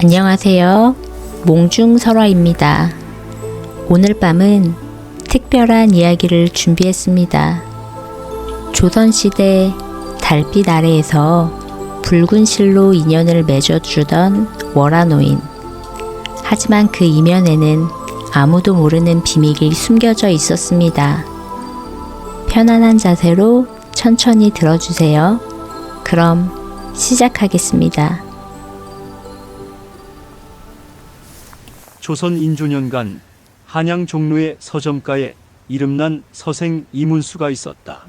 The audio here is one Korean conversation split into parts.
안녕하세요. 몽중설화입니다. 오늘 밤은 특별한 이야기를 준비했습니다. 조선시대 달빛 아래에서 붉은 실로 인연을 맺어주던 월화노인. 하지만 그 이면에는 아무도 모르는 비밀이 숨겨져 있었습니다. 편안한 자세로 천천히 들어주세요. 그럼 시작하겠습니다. 조선 인조년간 한양 종로의 서점가에 이름난 서생 이문수가 있었다.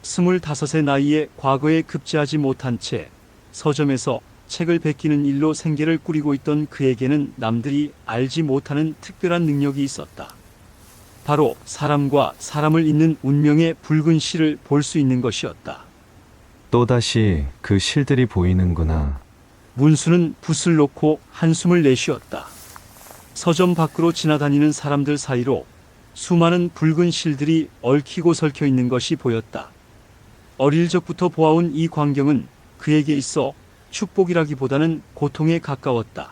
25의 나이에 과거에 급제하지 못한 채 서점에서 책을 베끼는 일로 생계를 꾸리고 있던 그에게는 남들이 알지 못하는 특별한 능력이 있었다. 바로 사람과 사람을 잇는 운명의 붉은 실을 볼 수 있는 것이었다. 또다시 그 실들이 보이는구나. 문수는 붓을 놓고 한숨을 내쉬었다. 서점 밖으로 지나다니는 사람들 사이로 수많은 붉은 실들이 얽히고 설켜 있는 것이 보였다. 어릴 적부터 보아온 이 광경은 그에게 있어 축복이라기보다는 고통에 가까웠다.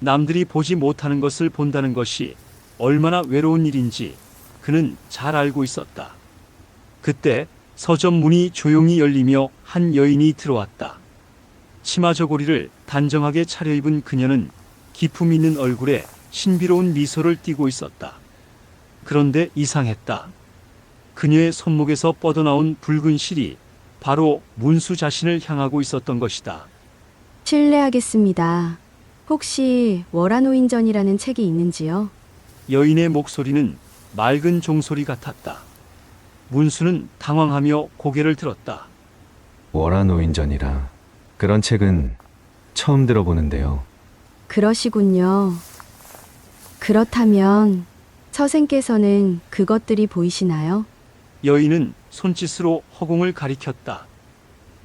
남들이 보지 못하는 것을 본다는 것이 얼마나 외로운 일인지 그는 잘 알고 있었다. 그때 서점 문이 조용히 열리며 한 여인이 들어왔다. 치마 저고리를 단정하게 차려입은 그녀는 기품 있는 얼굴에 신비로운 미소를 띠고 있었다. 그런데 이상했다. 그녀의 손목에서 뻗어나온 붉은 실이 바로 문수 자신을 향하고 있었던 것이다. 실례하겠습니다. 혹시 월화노인전이라는 책이 있는지요? 여인의 목소리는 맑은 종소리 같았다. 문수는 당황하며 고개를 들었다. 월화노인전이라. 그런 책은 처음 들어보는데요. 그러시군요. 그렇다면 서생께서는 그것들이 보이시나요? 여인은 손짓으로 허공을 가리켰다.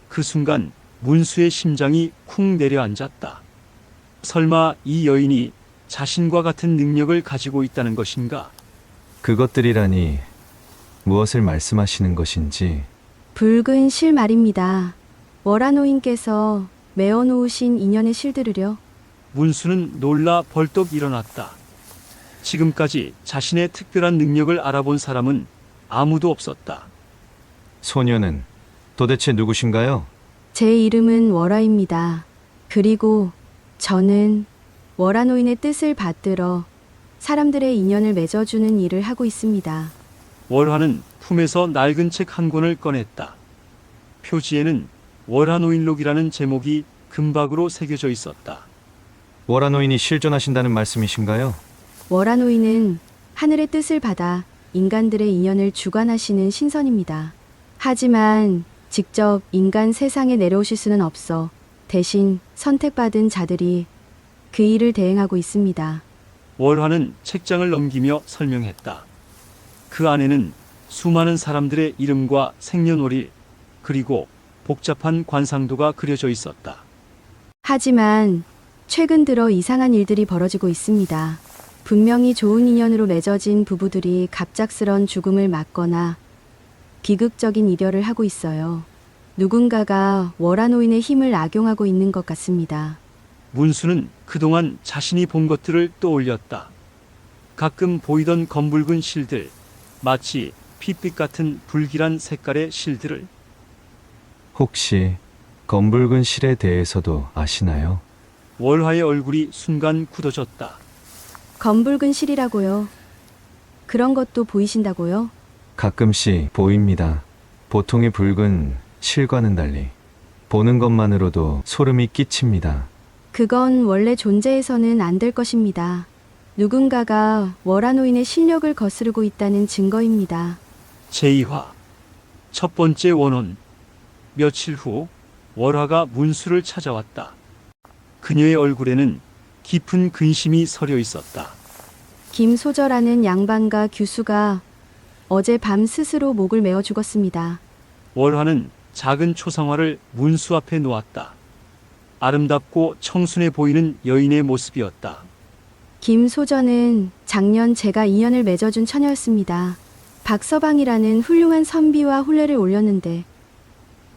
그 순간 문수의 심장이 쿵 내려앉았다. 설마 이 여인이 자신과 같은 능력을 가지고 있다는 것인가? 그것들이라니 무엇을 말씀하시는 것인지. 붉은 실 말입니다. 월화노인께서 메어놓으신 인연의 실들을요. 문수는 놀라 벌떡 일어났다. 지금까지 자신의 특별한 능력을 알아본 사람은 아무도 없었다. 소녀는 도대체 누구신가요? 제 이름은 월화입니다. 그리고 저는 월화노인의 뜻을 받들어 사람들의 인연을 맺어주는 일을 하고 있습니다. 월화는 품에서 낡은 책 한 권을 꺼냈다. 표지에는 월화노인록이라는 제목이 금박으로 새겨져 있었다. 월화노인이 실존하신다는 말씀이신가요? 월화노인은 하늘의 뜻을 받아 인간들의 인연을 주관하시는 신선입니다. 하지만 직접 인간 세상에 내려오실 수는 없어 대신 선택받은 자들이 그 일을 대행하고 있습니다. 월화는 책장을 넘기며 설명했다. 그 안에는 수많은 사람들의 이름과 생년월일, 그리고 복잡한 관상도가 그려져 있었다. 하지만 최근 들어 이상한 일들이 벌어지고 있습니다. 분명히 좋은 인연으로 맺어진 부부들이 갑작스런 죽음을 맞거나 비극적인 이별을 하고 있어요. 누군가가 월화노인의 힘을 악용하고 있는 것 같습니다. 문수는 그동안 자신이 본 것들을 떠올렸다. 가끔 보이던 검붉은 실들, 마치 핏빛 같은 불길한 색깔의 실들을. 혹시 검붉은 실에 대해서도 아시나요? 월화의 얼굴이 순간 굳어졌다. 검붉은 실이라고요. 그런 것도 보이신다고요? 가끔씩 보입니다. 보통의 붉은 실과는 달리 보는 것만으로도 소름이 끼칩니다. 그건 원래 존재해서는 안 될 것입니다. 누군가가 월화노인의 실력을 거스르고 있다는 증거입니다. 제2화 첫 번째 원혼. 며칠 후 월화가 문수를 찾아왔다. 그녀의 얼굴에는 깊은 근심이 서려 있었다. 김소저라는 양반과 규수가 어젯밤 스스로 목을 메어 죽었습니다. 월화는 작은 초상화를 문수 앞에 놓았다. 아름답고 청순해 보이는 여인의 모습이었다. 김소저는 작년 제가 인연을 맺어준 처녀였습니다. 박서방이라는 훌륭한 선비와 혼례를 올렸는데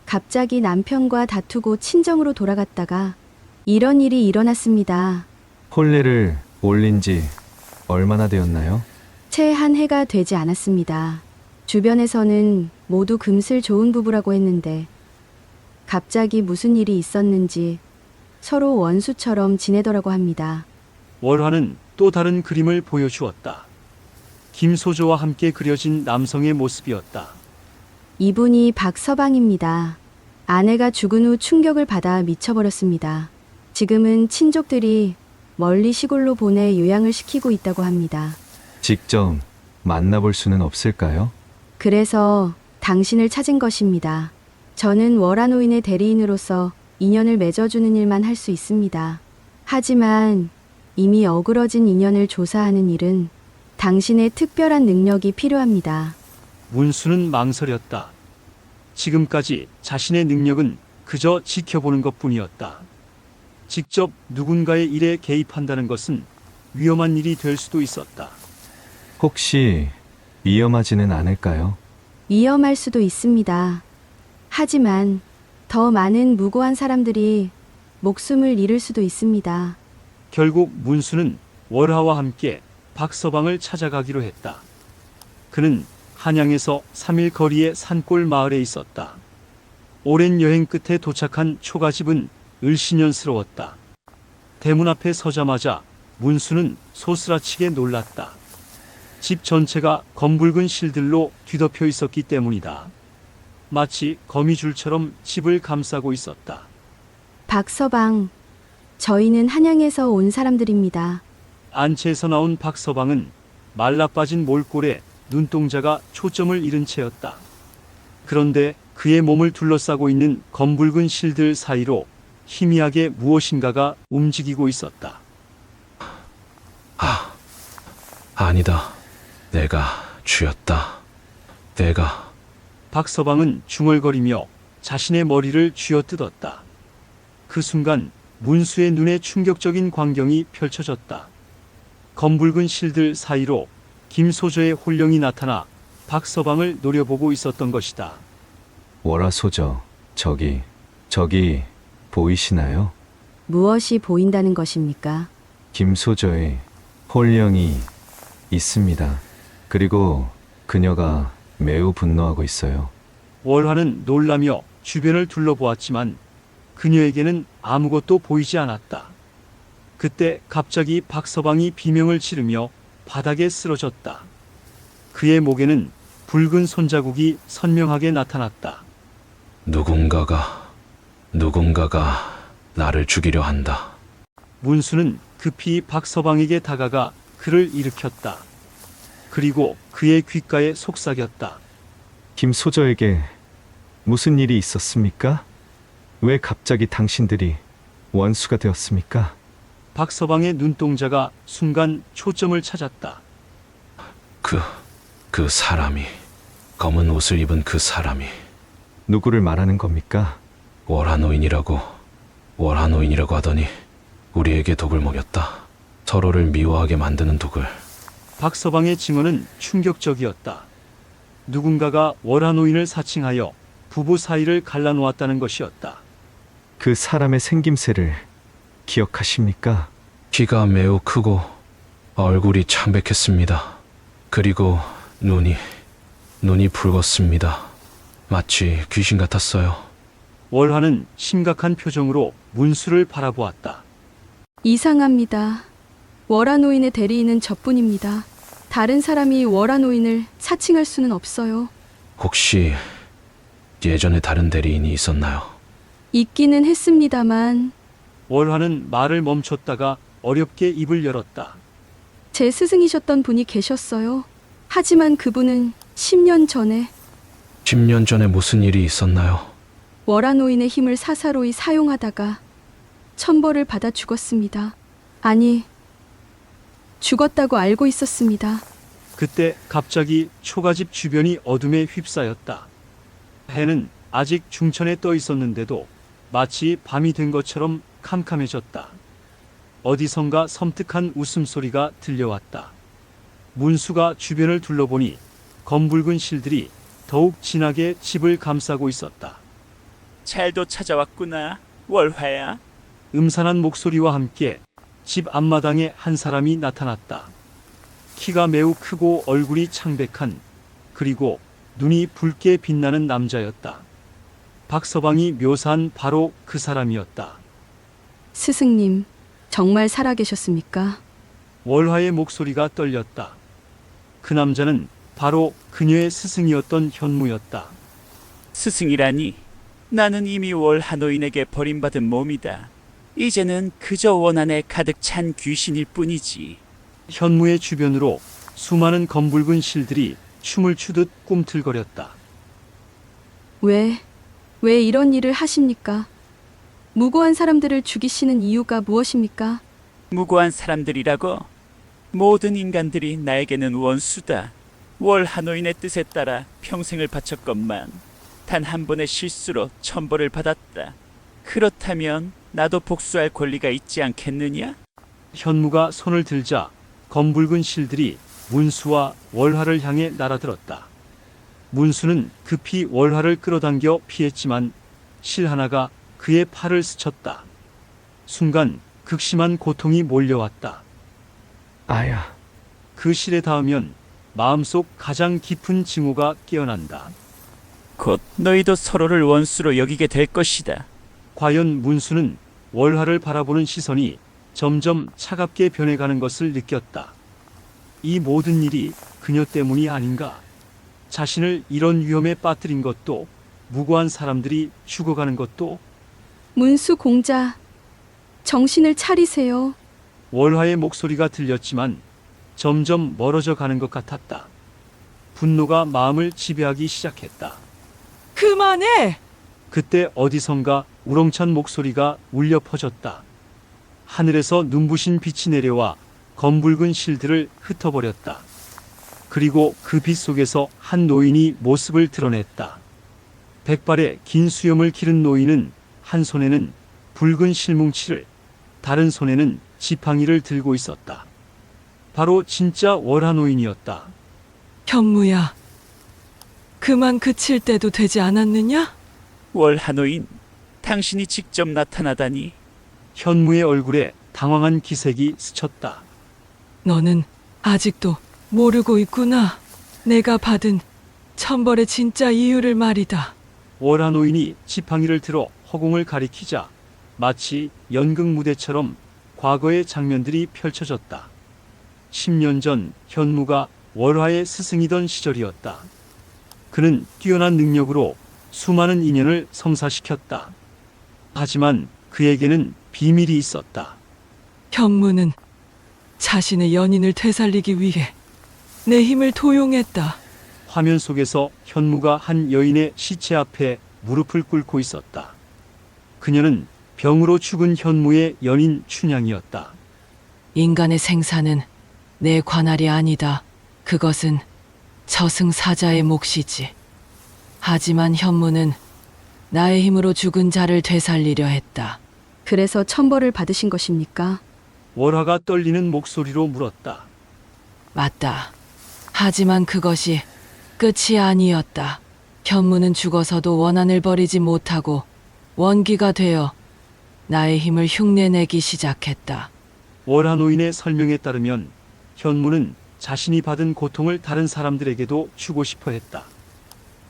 갑자기 남편과 다투고 친정으로 돌아갔다가 이런 일이 일어났습니다. 혼례를 올린 지 얼마나 되었나요? 채 한 해가 되지 않았습니다. 주변에서는 모두 금슬 좋은 부부라고 했는데 갑자기 무슨 일이 있었는지 서로 원수처럼 지내더라고 합니다. 월화는 또 다른 그림을 보여주었다. 김소조와 함께 그려진 남성의 모습이었다. 이분이 박서방입니다. 아내가 죽은 후 충격을 받아 미쳐버렸습니다. 지금은 친족들이 멀리 시골로 보내 요양을 시키고 있다고 합니다. 직접 만나볼 수는 없을까요? 그래서 당신을 찾은 것입니다. 저는 월화노인의 대리인으로서 인연을 맺어주는 일만 할 수 있습니다. 하지만 이미 어그러진 인연을 조사하는 일은 당신의 특별한 능력이 필요합니다. 문수는 망설였다. 지금까지 자신의 능력은 그저 지켜보는 것뿐이었다. 직접 누군가의 일에 개입한다는 것은 위험한 일이 될 수도 있었다. 혹시 위험하지는 않을까요? 위험할 수도 있습니다. 하지만 더 많은 무고한 사람들이 목숨을 잃을 수도 있습니다. 결국 문수는 월화와 함께 박서방을 찾아가기로 했다. 그는 한양에서 3일 거리의 산골 마을에 있었다. 오랜 여행 끝에 도착한 초가집은 을씨년스러웠다. 대문 앞에 서자마자 문수는 소스라치게 놀랐다. 집 전체가 검붉은 실들로 뒤덮여 있었기 때문이다. 마치 거미줄처럼 집을 감싸고 있었다. 박서방, 저희는 한양에서 온 사람들입니다. 안채에서 나온 박서방은 말라빠진 몰골에 눈동자가 초점을 잃은 채였다. 그런데 그의 몸을 둘러싸고 있는 검붉은 실들 사이로 희미하게 무엇인가가 움직이고 있었다. 아니다. 내가 쥐었다. 내가. 박서방은 중얼거리며 자신의 머리를 쥐어뜯었다. 그 순간 문수의 눈에 충격적인 광경이 펼쳐졌다. 검붉은 실들 사이로 김소저의 홀령이 나타나 박서방을 노려보고 있었던 것이다. 월화소저, 저기 보이시나요? 무엇이 보인다는 것입니까? 김소저의 홀령이 있습니다. 그리고 그녀가 매우 분노하고 있어요. 월화는 놀라며 주변을 둘러보았지만 그녀에게는 아무것도 보이지 않았다. 그때 갑자기 박서방이 비명을 지르며 바닥에 쓰러졌다. 그의 목에는 붉은 손자국이 선명하게 나타났다. 누군가가 나를 죽이려 한다. 문수는 급히 박서방에게 다가가 그를 일으켰다. 그리고 그의 귓가에 속삭였다. 김소저에게 무슨 일이 있었습니까? 왜 갑자기 당신들이 원수가 되었습니까? 박서방의 눈동자가 순간 초점을 찾았다. 그 사람이, 검은 옷을 입은 그 사람이 누구를 말하는 겁니까? 월화노인이라고 하더니 우리에게 독을 먹였다. 서로를 미워하게 만드는 독을. 박서방의 증언은 충격적이었다. 누군가가 월화노인을 사칭하여 부부 사이를 갈라놓았다는 것이었다. 그 사람의 생김새를 기억하십니까? 키가 매우 크고 얼굴이 창백했습니다. 그리고 눈이 붉었습니다. 마치 귀신 같았어요. 월화는 심각한 표정으로 문수를 바라보았다. 이상합니다. 월화노인의 대리인은 저뿐입니다. 다른 사람이 월화노인을 사칭할 수는 없어요. 혹시 예전에 다른 대리인이 있었나요? 있기는 했습니다만 월화는 말을 멈췄다가 어렵게 입을 열었다. 제 스승이셨던 분이 계셨어요. 하지만 그분은 10년 전에 10년 전에 무슨 일이 있었나요? 월화노인의 힘을 사사로이 사용하다가 천벌을 받아 죽었습니다. 아니, 죽었다고 알고 있었습니다. 그때 갑자기 초가집 주변이 어둠에 휩싸였다. 해는 아직 중천에 떠 있었는데도 마치 밤이 된 것처럼 캄캄해졌다. 어디선가 섬뜩한 웃음소리가 들려왔다. 문수가 주변을 둘러보니 검붉은 실들이 더욱 진하게 집을 감싸고 있었다. 잘도 찾아왔구나, 월화야. 음산한 목소리와 함께 집 앞마당에 한 사람이 나타났다. 키가 매우 크고 얼굴이 창백한, 그리고 눈이 붉게 빛나는 남자였다. 박서방이 묘사한 바로 그 사람이었다. 스승님, 정말 살아계셨습니까? 월화의 목소리가 떨렸다. 그 남자는 바로 그녀의 스승이었던 현무였다. 스승이라니, 나는 이미 월하노인에게 버림받은 몸이다. 이제는 그저 원한에 가득 찬 귀신일 뿐이지. 현무의 주변으로 수많은 검붉은 실들이 춤을 추듯 꿈틀거렸다. 왜 이런 일을 하십니까? 무고한 사람들을 죽이시는 이유가 무엇입니까? 무고한 사람들이라고? 모든 인간들이 나에게는 원수다. 월하노인의 뜻에 따라 평생을 바쳤건만 단 한 번의 실수로 천벌을 받았다. 그렇다면 나도 복수할 권리가 있지 않겠느냐? 현무가 손을 들자 검붉은 실들이 문수와 월화를 향해 날아들었다. 문수는 급히 월화를 끌어당겨 피했지만 실 하나가 그의 팔을 스쳤다. 순간 극심한 고통이 몰려왔다. 아야. 그 실에 닿으면 마음속 가장 깊은 징후가 깨어난다. 곧 너희도 서로를 원수로 여기게 될 것이다. 과연 문수는 월화를 바라보는 시선이 점점 차갑게 변해가는 것을 느꼈다. 이 모든 일이 그녀 때문이 아닌가? 자신을 이런 위험에 빠뜨린 것도, 무고한 사람들이 죽어가는 것도. 문수 공자, 정신을 차리세요. 월화의 목소리가 들렸지만 점점 멀어져 가는 것 같았다. 분노가 마음을 지배하기 시작했다. 그만해! 그때 어디선가 우렁찬 목소리가 울려 퍼졌다. 하늘에서 눈부신 빛이 내려와 검붉은 실들을 흩어버렸다. 그리고 그 빛 속에서 한 노인이 모습을 드러냈다. 백발의 긴 수염을 기른 노인은 한 손에는 붉은 실뭉치를, 다른 손에는 지팡이를 들고 있었다. 바로 진짜 월화 노인이었다. 현무야, 그만 그칠 때도 되지 않았느냐? 월하노인, 당신이 직접 나타나다니. 현무의 얼굴에 당황한 기색이 스쳤다. 너는 아직도 모르고 있구나. 내가 받은 천벌의 진짜 이유를 말이다. 월화 노인이 지팡이를 들어 허공을 가리키자 마치 연극 무대처럼 과거의 장면들이 펼쳐졌다. 10년 전 현무가 월화의 스승이던 시절이었다. 그는 뛰어난 능력으로 수많은 인연을 성사시켰다. 하지만 그에게는 비밀이 있었다. 현무는 자신의 연인을 되살리기 위해 내 힘을 도용했다. 화면 속에서 현무가 한 여인의 시체 앞에 무릎을 꿇고 있었다. 그녀는 병으로 죽은 현무의 연인 춘향이었다. 인간의 생사는 내 관할이 아니다. 그것은 저승사자의 몫이지. 하지만 현무는 나의 힘으로 죽은 자를 되살리려 했다. 그래서 천벌을 받으신 것입니까? 월화가 떨리는 목소리로 물었다. 맞다. 하지만 그것이 끝이 아니었다. 현무는 죽어서도 원한을 버리지 못하고 원기가 되어 나의 힘을 흉내내기 시작했다. 월화 노인의 설명에 따르면 현무는 자신이 받은 고통을 다른 사람들에게도 주고 싶어 했다.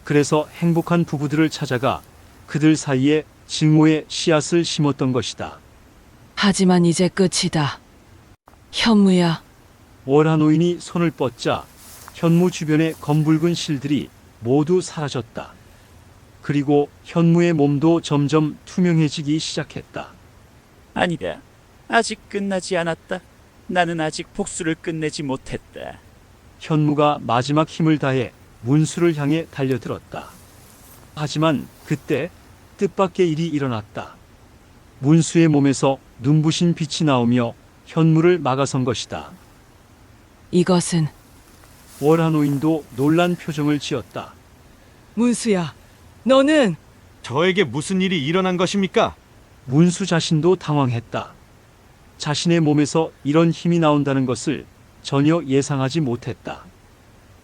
그래서 행복한 부부들을 찾아가 그들 사이에 증오의 씨앗을 심었던 것이다. 하지만 이제 끝이다. 현무야, 월화 노인이 손을 뻗자 현무 주변의 검붉은 실들이 모두 사라졌다. 그리고 현무의 몸도 점점 투명해지기 시작했다. 아니다. 아직 끝나지 않았다. 나는 아직 복수를 끝내지 못했다. 현무가 마지막 힘을 다해 문수를 향해 달려들었다. 하지만 그때 뜻밖의 일이 일어났다. 문수의 몸에서 눈부신 빛이 나오며 현무를 막아선 것이다. 이것은 월화 노인도 놀란 표정을 지었다. 문수야, 너는 저에게 무슨 일이 일어난 것입니까? 문수 자신도 당황했다. 자신의 몸에서 이런 힘이 나온다는 것을 전혀 예상하지 못했다.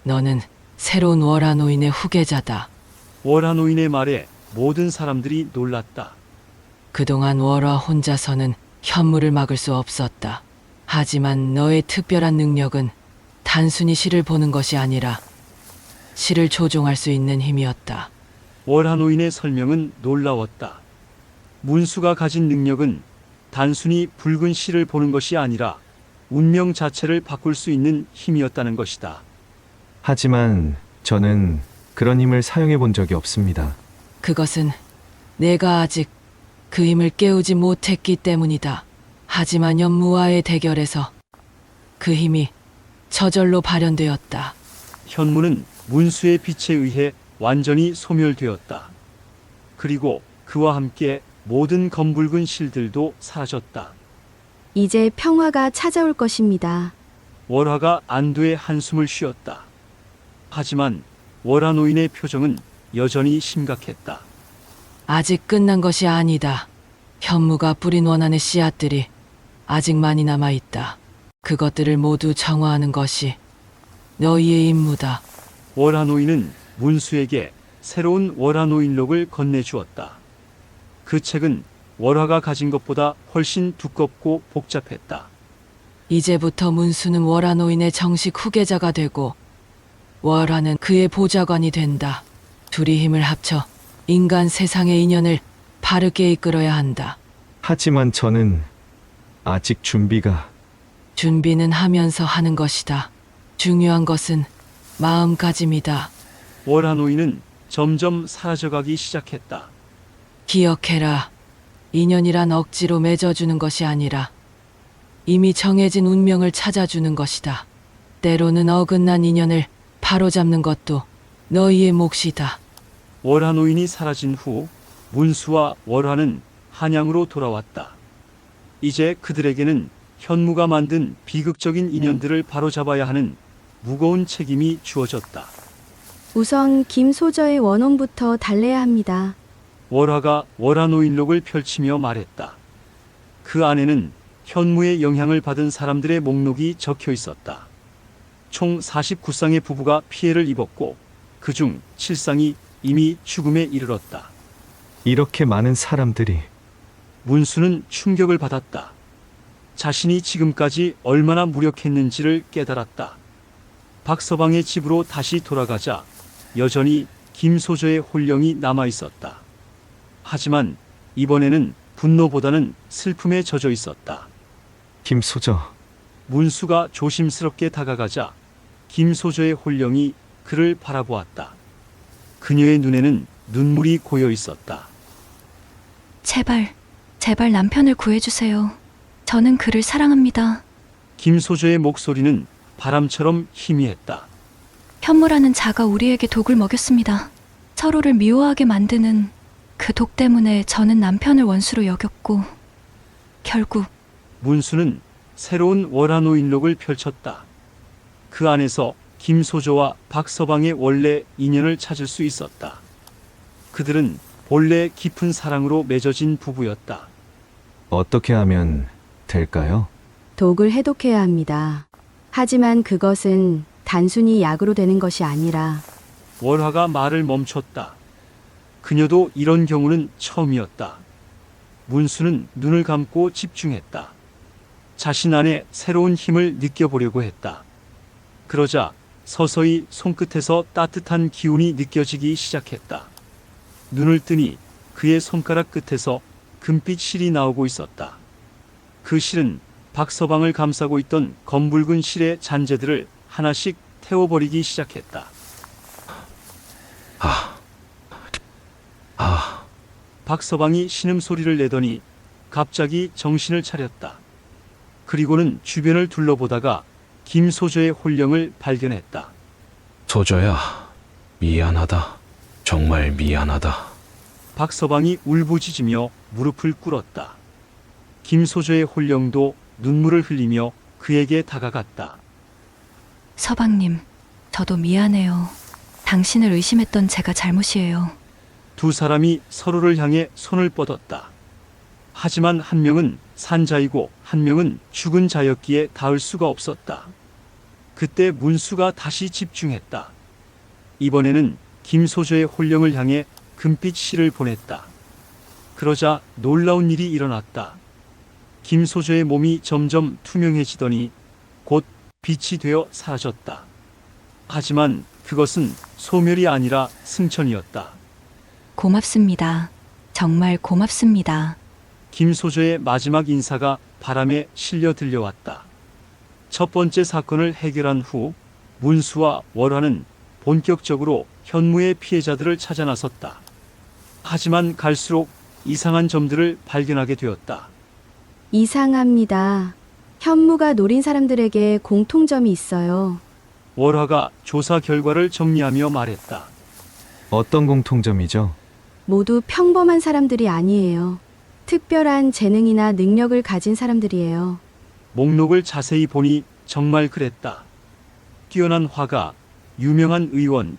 너는 새로운 월화 노인의 후계자다. 월화 노인의 말에 모든 사람들이 놀랐다. 그동안 월화 혼자서는 현무를 막을 수 없었다. 하지만 너의 특별한 능력은 단순히 시를 보는 것이 아니라 시를 조종할 수 있는 힘이었다. 월하노인의 설명은 놀라웠다. 문수가 가진 능력은 단순히 붉은 실을 보는 것이 아니라 운명 자체를 바꿀 수 있는 힘이었다는 것이다. 하지만 저는 그런 힘을 사용해 본 적이 없습니다. 그것은 내가 아직 그 힘을 깨우지 못했기 때문이다. 하지만 현무와의 대결에서 그 힘이 저절로 발현되었다. 현무는 문수의 빛에 의해 완전히 소멸되었다. 그리고 그와 함께 모든 검붉은 실들도 사라졌다. 이제 평화가 찾아올 것입니다. 월화가 안도의 한숨을 쉬었다. 하지만 월하노인의 표정은 여전히 심각했다. 아직 끝난 것이 아니다. 현무가 뿌린 원한의 씨앗들이 아직 많이 남아있다. 그것들을 모두 정화하는 것이 너희의 임무다. 월하노인은 문수에게 새로운 월하노인록을 건네주었다. 그 책은 월화가 가진 것보다 훨씬 두껍고 복잡했다. 이제부터 문수는 월화노인의 정식 후계자가 되고 월화는 그의 보좌관이 된다. 둘이 힘을 합쳐 인간 세상의 인연을 바르게 이끌어야 한다. 하지만 저는 아직 준비는 하면서 하는 것이다. 중요한 것은 마음가짐이다. 월하노인은 점점 사라져가기 시작했다. 기억해라. 인연이란 억지로 맺어주는 것이 아니라 이미 정해진 운명을 찾아주는 것이다. 때로는 어긋난 인연을 바로잡는 것도 너희의 몫이다. 월하노인이 사라진 후 문수와 월화는 한양으로 돌아왔다. 이제 그들에게는 현무가 만든 비극적인 인연들을 바로잡아야 하는 무거운 책임이 주어졌다. 우선 김소저의 원혼부터 달래야 합니다. 월화가 월하노인록을 펼치며 말했다. 그 안에는 현무의 영향을 받은 사람들의 목록이 적혀 있었다. 총 49쌍의 부부가 피해를 입었고 그중 7쌍이 이미 죽음에 이르렀다. 이렇게 많은 사람들이 문수는 충격을 받았다. 자신이 지금까지 얼마나 무력했는지를 깨달았다. 박서방의 집으로 다시 돌아가자 여전히 김소저의 홀령이 남아 있었다. 하지만 이번에는 분노보다는 슬픔에 젖어 있었다. 김소저, 문수가 조심스럽게 다가가자 김소저의 홀령이 그를 바라보았다. 그녀의 눈에는 눈물이 고여 있었다. 제발 남편을 구해주세요. 저는 그를 사랑합니다. 김소저의 목소리는 바람처럼 희미했다. 현무라는 자가 우리에게 독을 먹였습니다. 서로를 미워하게 만드는 그 독 때문에 저는 남편을 원수로 여겼고 결국 문수는 새로운 월하노인록을 펼쳤다. 그 안에서 김소저와 박서방의 원래 인연을 찾을 수 있었다. 그들은 본래 깊은 사랑으로 맺어진 부부였다. 어떻게 하면 될까요? 독을 해독해야 합니다. 하지만 그것은 단순히 약으로 되는 것이 아니라 월화가 말을 멈췄다. 그녀도 이런 경우는 처음이었다. 문수는 눈을 감고 집중했다. 자신 안에 새로운 힘을 느껴보려고 했다. 그러자 서서히 손끝에서 따뜻한 기운이 느껴지기 시작했다. 눈을 뜨니 그의 손가락 끝에서 금빛 실이 나오고 있었다. 그 실은 박서방을 감싸고 있던 검붉은 실의 잔재들을 하나씩 태워버리기 시작했다. 박서방이 신음소리를 내더니 갑자기 정신을 차렸다. 그리고는 주변을 둘러보다가 김소저의 홀령을 발견했다. 소저야, 미안하다. 정말 미안하다. 박서방이 울부짖으며 무릎을 꿇었다. 김소저의 홀령도 눈물을 흘리며 그에게 다가갔다. 서방님, 저도 미안해요. 당신을 의심했던 제가 잘못이에요. 두 사람이 서로를 향해 손을 뻗었다. 하지만 한 명은 산자이고 한 명은 죽은 자였기에 닿을 수가 없었다. 그때 문수가 다시 집중했다. 이번에는 김소저의 홀령을 향해 금빛 실을 보냈다. 그러자 놀라운 일이 일어났다. 김소저의 몸이 점점 투명해지더니 곧 빛이 되어 사라졌다. 하지만 그것은 소멸이 아니라 승천이었다. 고맙습니다. 정말 고맙습니다. 김소저의 마지막 인사가 바람에 실려 들려왔다. 첫 번째 사건을 해결한 후 문수와 월화는 본격적으로 현무의 피해자들을 찾아 나섰다. 하지만 갈수록 이상한 점들을 발견하게 되었다. 이상합니다. 현무가 노린 사람들에게 공통점이 있어요. 월화가 조사 결과를 정리하며 말했다. 어떤 공통점이죠? 모두 평범한 사람들이 아니에요. 특별한 재능이나 능력을 가진 사람들이에요. 목록을 자세히 보니 정말 그랬다. 뛰어난 화가, 유명한 의원,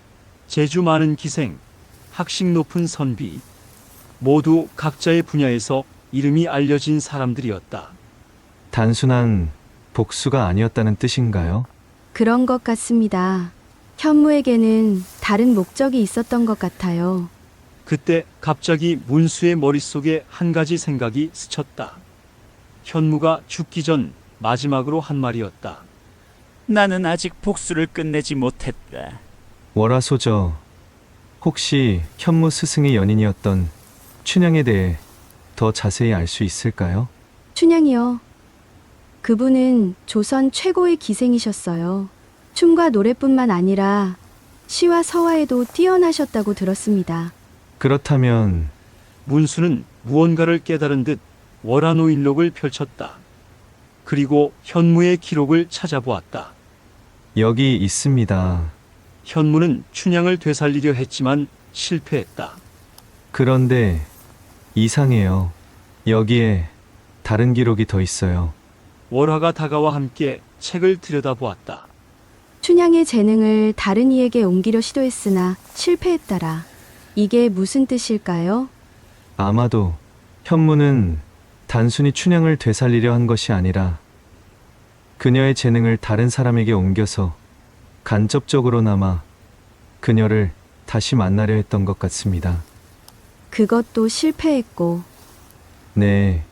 재주 많은 기생, 학식 높은 선비, 모두 각자의 분야에서 이름이 알려진 사람들이었다. 단순한 복수가 아니었다는 뜻인가요? 그런 것 같습니다. 현무에게는 다른 목적이 있었던 것 같아요. 그때 갑자기 문수의 머릿속에 한 가지 생각이 스쳤다. 현무가 죽기 전 마지막으로 한 말이었다. 나는 아직 복수를 끝내지 못했다. 월화소저, 혹시 현무 스승의 연인이었던 춘향에 대해 더 자세히 알 수 있을까요? 춘향이요. 그분은 조선 최고의 기생이셨어요. 춤과 노래뿐만 아니라 시와 서화에도 뛰어나셨다고 들었습니다. 그렇다면 문수는 무언가를 깨달은 듯 월화노인록을 펼쳤다. 그리고 현무의 기록을 찾아보았다. 여기 있습니다. 현무는 춘향을 되살리려 했지만 실패했다. 그런데 이상해요. 여기에 다른 기록이 더 있어요. 월화가 다가와 함께 책을 들여다보았다. 춘향의 재능을 다른 이에게 옮기려 시도했으나 실패했더라. 이게 무슨 뜻일까요? 아마도 현무는 단순히 춘향을 되살리려 한 것이 아니라 그녀의 재능을 다른 사람에게 옮겨서 간접적으로나마 그녀를 다시 만나려 했던 것 같습니다. 그것도 실패했고. 네.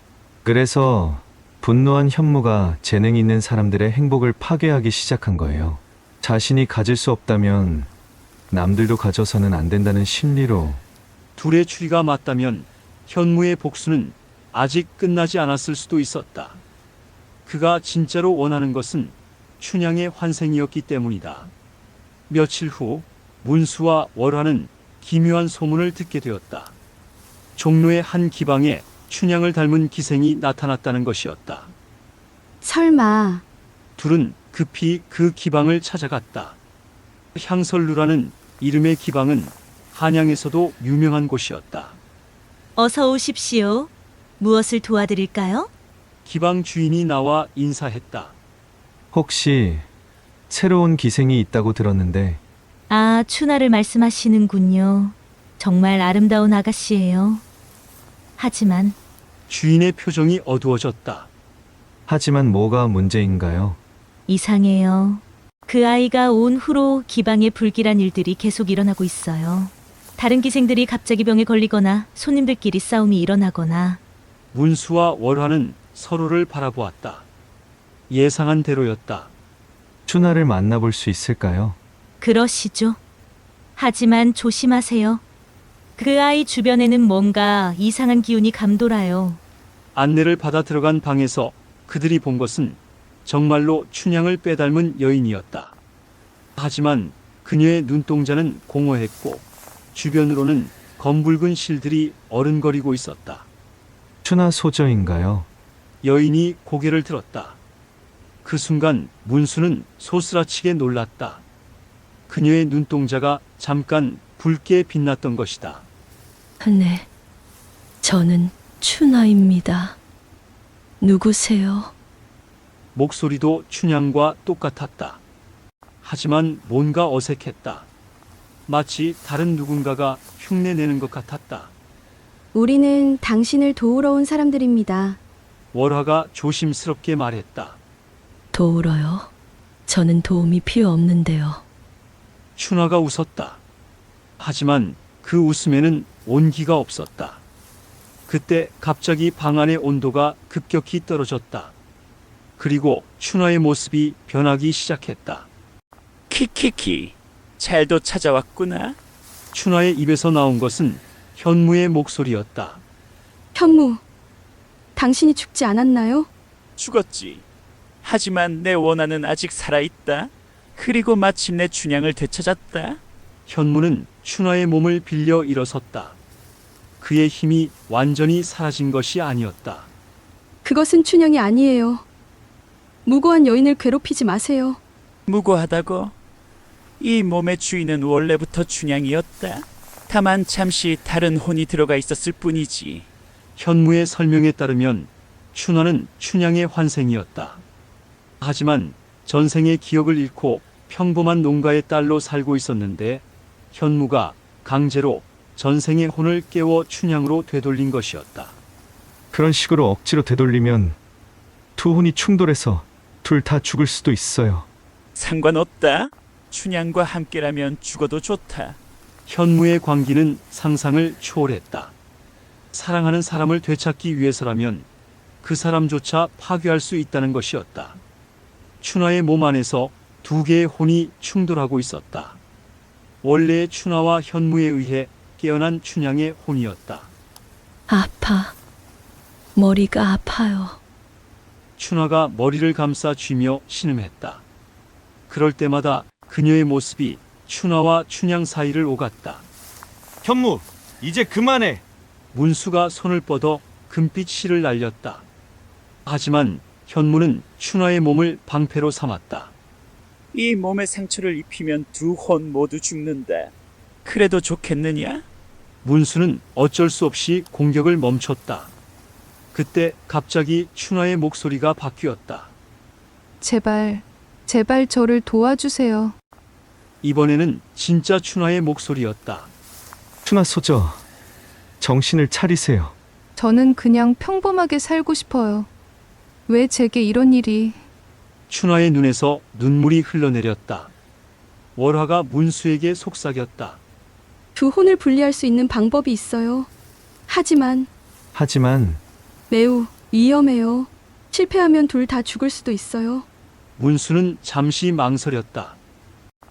그래서 분노한 현무가 재능 있는 사람들의 행복을 파괴하기 시작한 거예요. 자신이 가질 수 없다면 남들도 가져서는 안 된다는 심리로. 둘의 추리가 맞다면 현무의 복수는 아직 끝나지 않았을 수도 있었다. 그가 진짜로 원하는 것은 춘향의 환생이었기 때문이다. 며칠 후 문수와 월화는 기묘한 소문을 듣게 되었다. 종로의 한 기방에 춘향을 닮은 기생이 나타났다는 것이었다. 설마 둘은 급히 그 기방을 찾아갔다. 향설루라는 이름의 기방은 한양에서도 유명한 곳이었다. 어서 오십시오. 무엇을 도와드릴까요? 기방 주인이 나와 인사했다. 혹시 새로운 기생이 있다고 들었는데 아, 춘하를 말씀하시는군요. 정말 아름다운 아가씨예요. 하지만 주인의 표정이 어두워졌다. 하지만 뭐가 문제인가요? 이상해요. 그 아이가 온 후로 기방에 불길한 일들이 계속 일어나고 있어요. 다른 기생들이 갑자기 병에 걸리거나 손님들끼리 싸움이 일어나거나. 문수와 월화는 서로를 바라보았다. 예상한 대로였다. 춘하를 만나볼 수 있을까요? 그러시죠. 하지만 조심하세요. 그 아이 주변에는 뭔가 이상한 기운이 감돌아요. 안내를 받아 들어간 방에서 그들이 본 것은 정말로 춘향을 빼닮은 여인이었다. 하지만 그녀의 눈동자는 공허했고 주변으로는 검붉은 실들이 어른거리고 있었다. 춘하 소저인가요? 여인이 고개를 들었다. 그 순간 문수는 소스라치게 놀랐다. 그녀의 눈동자가 잠깐 붉게 빛났던 것이다. 네, 저는 춘하입니다. 누구세요? 목소리도 춘향과 똑같았다. 하지만 뭔가 어색했다. 마치 다른 누군가가 흉내내는 것 같았다. 우리는 당신을 도우러 온 사람들입니다. 월화가 조심스럽게 말했다. 도우러요? 저는 도움이 필요 없는데요. 춘화가 웃었다. 하지만 그 웃음에는 온기가 없었다. 그때 갑자기 방 안의 온도가 급격히 떨어졌다. 그리고 춘화의 모습이 변하기 시작했다. 키키키, 잘도 찾아왔구나. 춘화의 입에서 나온 것은 현무의 목소리였다. 현무, 당신이 죽지 않았나요? 죽었지. 하지만 내 원한은 아직 살아있다. 그리고 마침내 춘향을 되찾았다. 현무는 춘화의 몸을 빌려 일어섰다. 그의 힘이 완전히 사라진 것이 아니었다. 그것은 춘향이 아니에요. 무고한 여인을 괴롭히지 마세요. 무고하다고? 이 몸의 주인은 원래부터 춘향이었다. 다만 잠시 다른 혼이 들어가 있었을 뿐이지. 현무의 설명에 따르면 춘화는 춘향의 환생이었다. 하지만 전생의 기억을 잃고 평범한 농가의 딸로 살고 있었는데 현무가 강제로 전생의 혼을 깨워 춘향으로 되돌린 것이었다. 그런 식으로 억지로 되돌리면 두 혼이 충돌해서 둘 다 죽을 수도 있어요. 상관없다. 춘향과 함께라면 죽어도 좋다. 현무의 광기는 상상을 초월했다. 사랑하는 사람을 되찾기 위해서라면 그 사람조차 파괴할 수 있다는 것이었다. 춘화의 몸 안에서 두 개의 혼이 충돌하고 있었다. 원래의 춘화와 현무에 의해 깨어난 춘향의 혼이었다. 아파. 머리가 아파요. 춘화가 머리를 감싸 쥐며 신음했다. 그럴 때마다 그녀의 모습이 춘화와 춘향 사이를 오갔다. 현무, 이제 그만해. 문수가 손을 뻗어 금빛 실을 날렸다. 하지만 현무는 춘화의 몸을 방패로 삼았다. 이 몸에 상처를 입히면 두 혼 모두 죽는다. 그래도 좋겠느냐? 문수는 어쩔 수 없이 공격을 멈췄다. 그때 갑자기 춘화의 목소리가 바뀌었다. 제발 저를 도와주세요. 이번에는 진짜 춘화의 목소리였다. 춘화 소저, 정신을 차리세요. 저는 그냥 평범하게 살고 싶어요. 왜 제게 이런 일이... 춘화의 눈에서 눈물이 흘러내렸다. 월화가 문수에게 속삭였다. 두 혼을 분리할 수 있는 방법이 있어요. 하지만 매우 위험해요. 실패하면 둘 다 죽을 수도 있어요. 문수는 잠시 망설였다.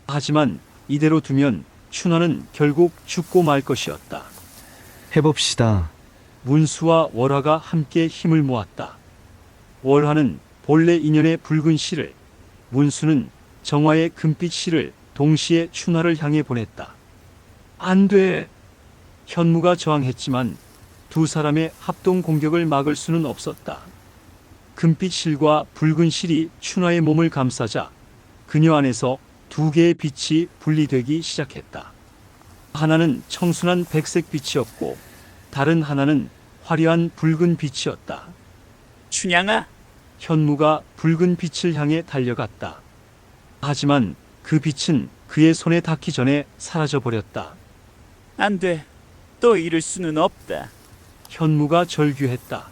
하지만 이대로 두면 춘화는 결국 죽고 말 것이었다. 해봅시다. 문수와 월화가 함께 힘을 모았다. 월화는 본래 인연의 붉은 실을, 문수는 정화의 금빛 실을 동시에 춘화를 향해 보냈다. 안 돼! 현무가 저항했지만 두 사람의 합동 공격을 막을 수는 없었다. 금빛 실과 붉은 실이 춘화의 몸을 감싸자 그녀 안에서 두 개의 빛이 분리되기 시작했다. 하나는 청순한 백색 빛이었고 다른 하나는 화려한 붉은 빛이었다. 춘향아, 현무가 붉은 빛을 향해 달려갔다. 하지만 그 빛은 그의 손에 닿기 전에 사라져버렸다. 안 돼. 또 잃을 수는 없다. 현무가 절규했다.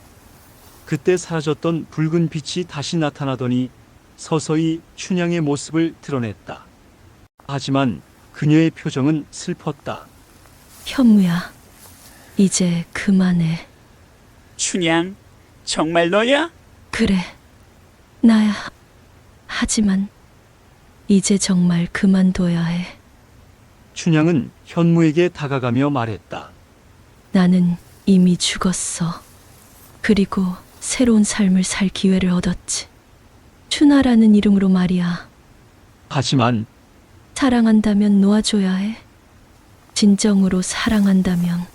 그때 사라졌던 붉은 빛이 다시 나타나더니 서서히 춘향의 모습을 드러냈다. 하지만 그녀의 표정은 슬펐다. 현무야, 이제 그만해. 춘향, 정말 너야? 그래, 나야. 하지만 이제 정말 그만둬야 해. 춘향은 현무에게 다가가며 말했다. 나는 이미 죽었어. 그리고 새로운 삶을 살 기회를 얻었지. 춘하라는 이름으로 말이야. 하지만 사랑한다면 놓아줘야 해. 진정으로 사랑한다면.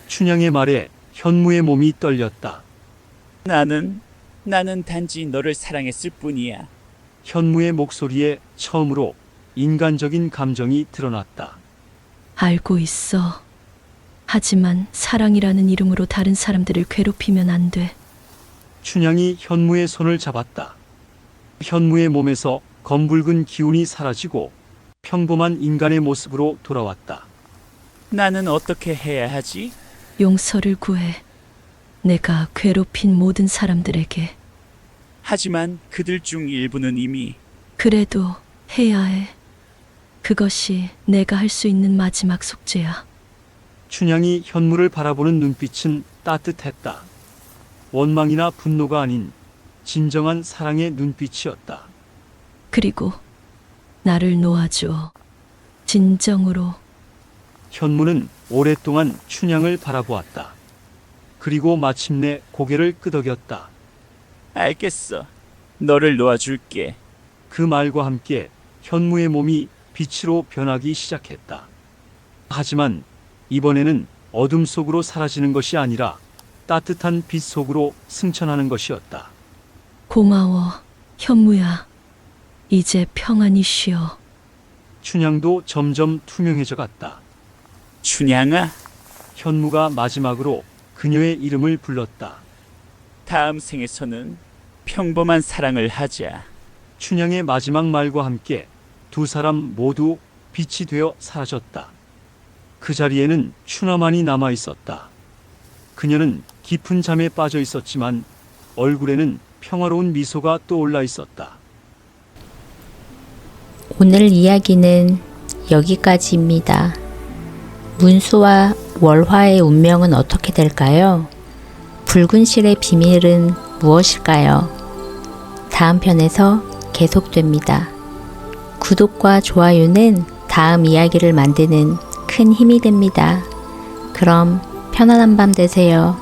춘향의 말에 현무의 몸이 떨렸다. 나는 단지 너를 사랑했을 뿐이야. 현무의 목소리에 처음으로 인간적인 감정이 드러났다. 알고 있어. 하지만 사랑이라는 이름으로 다른 사람들을 괴롭히면 안 돼. 춘향이 현무의 손을 잡았다. 현무의 몸에서 검붉은 기운이 사라지고 평범한 인간의 모습으로 돌아왔다. 나는 어떻게 해야 하지? 용서를 구해. 내가 괴롭힌 모든 사람들에게. 하지만 그들 중 일부는 이미... 그래도 해야 해. 그것이 내가 할 수 있는 마지막 속죄야. 춘향이 현무를 바라보는 눈빛은 따뜻했다. 원망이나 분노가 아닌 진정한 사랑의 눈빛이었다. 그리고 나를 놓아줘. 진정으로. 현무는 오랫동안 춘향을 바라보았다. 그리고 마침내 고개를 끄덕였다. 알겠어. 너를 놓아줄게. 그 말과 함께 현무의 몸이 빛으로 변하기 시작했다. 하지만 이번에는 어둠 속으로 사라지는 것이 아니라 따뜻한 빛 속으로 승천하는 것이었다. 고마워, 현무야. 이제 평안히 쉬어. 춘향도 점점 투명해져 갔다. 춘향아, 현무가 마지막으로 그녀의 이름을 불렀다. 다음 생에서는 평범한 사랑을 하자. 춘향의 마지막 말과 함께 두 사람 모두 빛이 되어 사라졌다. 그 자리에는 춘화만이 남아 있었다. 그녀는 깊은 잠에 빠져 있었지만 얼굴에는 평화로운 미소가 떠올라 있었다. 오늘 이야기는 여기까지입니다. 문수와 월화의 운명은 어떻게 될까요? 붉은 실의 비밀은 무엇일까요? 다음 편에서 계속됩니다. 구독과 좋아요는 다음 이야기를 만드는 큰 힘이 됩니다. 그럼 편안한 밤 되세요.